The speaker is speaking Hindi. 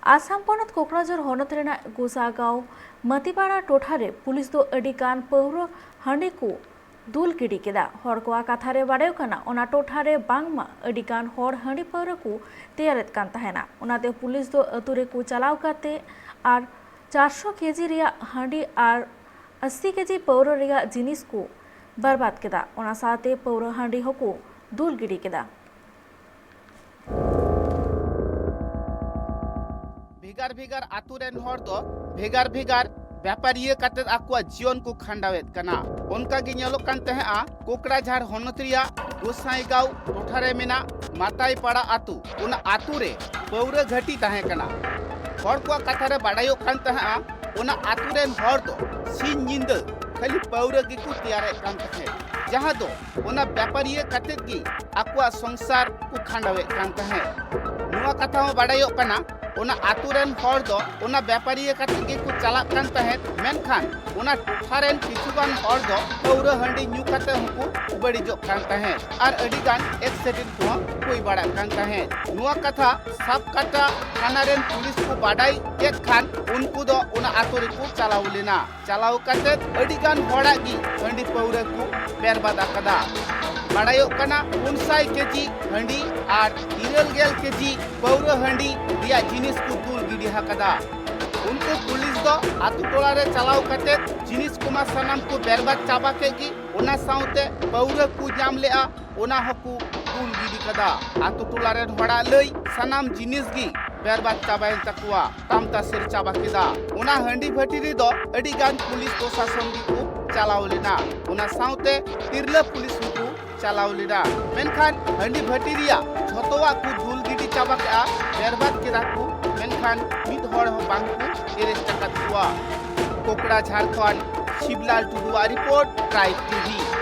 आसाम पनत कोकराझार हनत रेना गोसागांव मतिपाड़ा टोठारे पुलिस दो अडिगान पौर हांडी को दुल गिडी केदा हर कोआ कथारे बाड़ाय काना ओना टोठारे बांगमा अडिगान हर हांडी पौर को तैयारेत कान तहेना ओनाते पुलिस दो अतुरे को चलाव काते आर 400 केजी रिया हांडी आर 80 केजी पौर रिया जिनिस को बर्बाद केदा ओना साथे पौर हांडी हको दुल गिडी केदा भिगार भिगार आतुरेन हर दो भिगार भिगार व्यापारी काते आकुआ जीवन को खांडावेत कना उनका गे नेलोक कान तहेआ कोकराझार हनत रिया गोसाईगांव टोठारे मेना माताईपाड़ा आतु उन आतु रे पौरा घाटी तहे कना हर को कथारे बाड़ायो कान तहेआ उन आतुरेन हर दो सिन जिंद खाली पौरा गे को तैयारे कान तहे जहां दो उन व्यापारी काते गे आकुआ संसार को खांडावेत कान तहे नुआ कथा में बाड़ायो कना ओना आतुरेन हर दो ओना व्यापारी काते गे को चला कान तहे मेनखान ओना टोठारेन किछुगान हर दो पौरा हांडी न्यू काते हुकु बड़ीजो कान तहे आर अडिगान एक्सीडेंट को कोई बड़ा कान तहे नुआ कथा सब काटा थानारेन पुलिस को बाडाई एक खान उनको दो ओना आतुरे को चलाव लेना चलाव काते अडिगान हड़ा गी हांडी पौरा को बर्बाद आकदा बाड़ायो कना 500 केजी हांडी आर 90 केजी पौरा हांडी रिया जिनिस को दुल गिडी हाकदा उनको पुलिस दो आतु टोला रे चलाव काते जिनिस को मा सनाम को बर्बाद चाबा केगी ओना साउते पौरा को जाम लेआ ओना हकु दुल गिडी कदा आतु टोला रे हड़ा लई सनाम जिनिस गी बर्बाद चाबाय तकुआ तामता सिर चाबा केदा ओना हांडी भटीरी दो अडिगान पुलिस प्रशासन गी को चलाव लेना ओना साउते तिरला पुलिस को चलाव लेना मेनखान हांडी भटीरिया झतवा को धुल गिडी चाबा केआ बर्बाद केदा को मेनखान मिद हड़ बांग को एरेस्ट चकत हुआ कोकड़ा झारखंड शिवलाल टुडुआ रिपोर्ट ट्राइब टीवी।